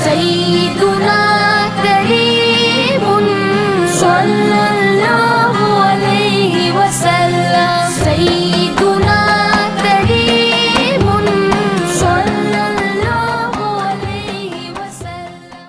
سیدنا کریم صلی اللہ علیہ وسلم، سیدنا کریم صلی اللہ علیہ وسلم۔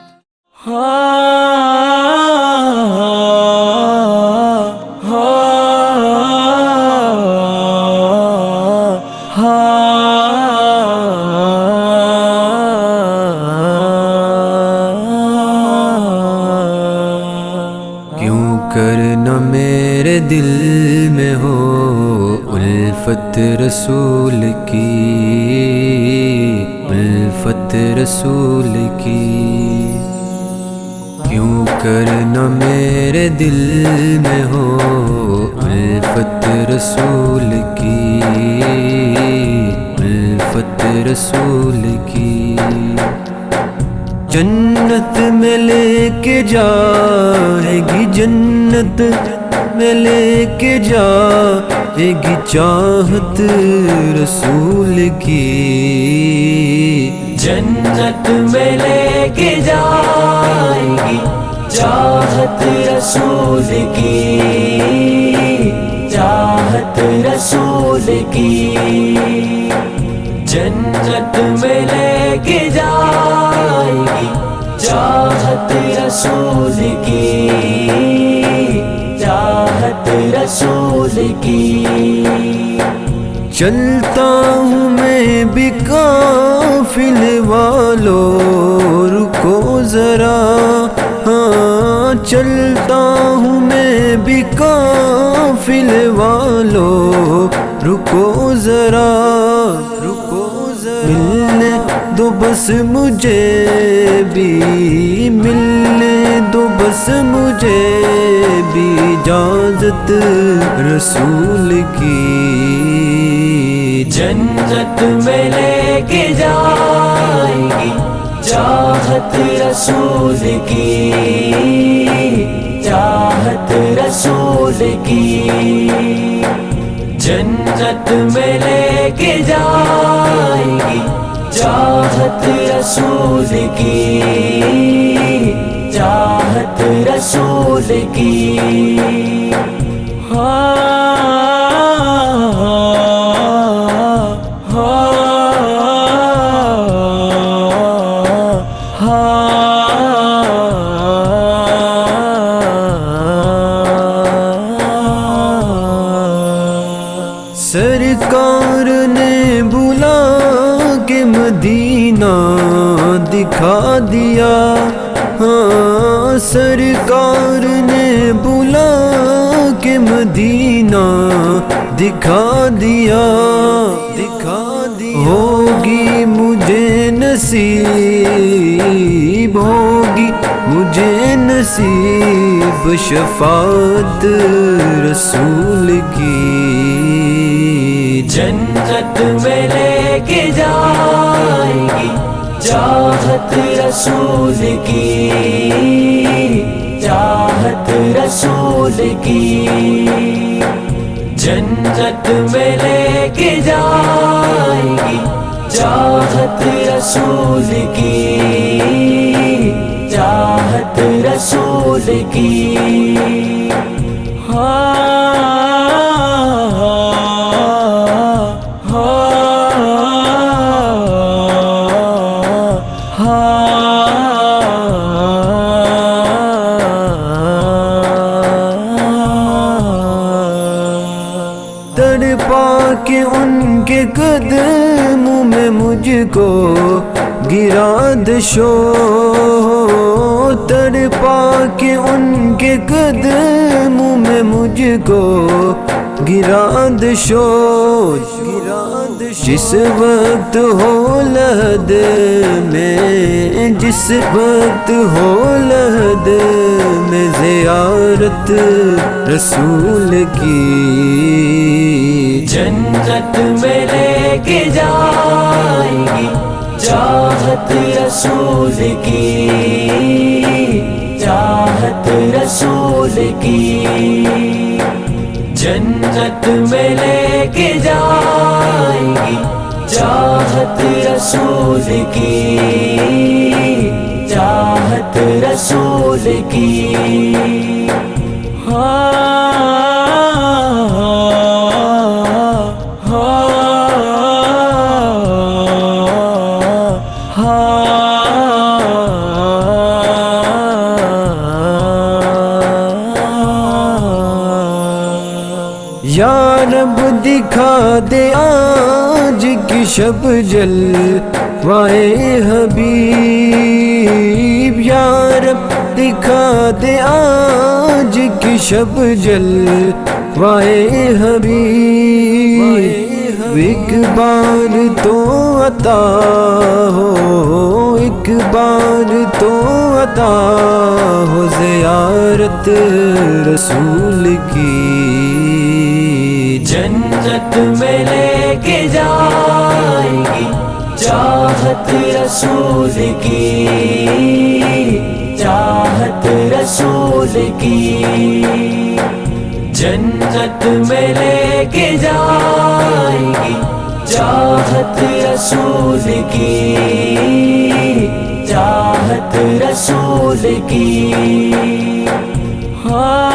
کیوں کرنا میرے دل میں ہو الفت رسول کی، الفت رسول کی، کیوں کرنا میرے دل میں ہو الفت رسول کی، الفت رسول کی۔ جنت میں لے کے جائے گی، جنت میں لے کے جائے گی چاہت رسول کی، جنت میں لے کے جائے گی چاہت رسول کی، چاہت رسول کی، جنت میں لے کے جائے گی چاہت رسول کی، چاہت رسول کی۔ چلتا ہوں میں بھی قافل والو رکو ذرا، ہاں چلتا ہوں میں بھی قافل والو رکو ذرا، رکو ذرا، ملنے دو بس مجھے بھی، ملنے دو بس مجھے بھی اجازت رسول کی، جنت میں لے کے جائے گی چاہت رسول کی، چاہت رسول کی، جنت میں لے کے جائے گی چاہت رسول کی، چاہت رسول کی۔ سرکار نے بلا کے مدینہ دکھا دیا، ہاں سرکار نے بلا کے مدینہ دکھا دیا، دکھا دیا، ہوگی مجھے نصیب، ہوگی مجھے نصیب شفاعت رسول کی، جنت میں لے کے جائے گی چاہت رسول کی، چاہت رسول کی، جنت میں لے کے جائے گی چاہت رسول کی، چاہت رسول کی۔ تڑپا کے ان کے قدموں میں مجھ کو گرا دشو، تڑپا کے ان کے قدموں میں مجھ کو گرا دشو، جس وقت ہو لحد میں، جس وقت ہو لحد میں زیارت رسول کی، جنت میں لے کے جائے گی چاہت رسول کی، چاہت رسول کی، جنت میں لے کے جائے گی چاہت رسول کی، چاہت رسول کی یا رب دکھا دے آج کی شب جلوائے حبیب، یا رب دکھا دے آج کی شب جلوائے حبیب، ایک بار تو عطا ہو، ایک بار تو عطا ہو زیارت رسول کی، جنت میں لے کے جائے گی چاہت رسول کی، چاہت رسول کی، جنت میں لے کے جائے گی چاہت رسول کی، چاہت رسول کی ہاں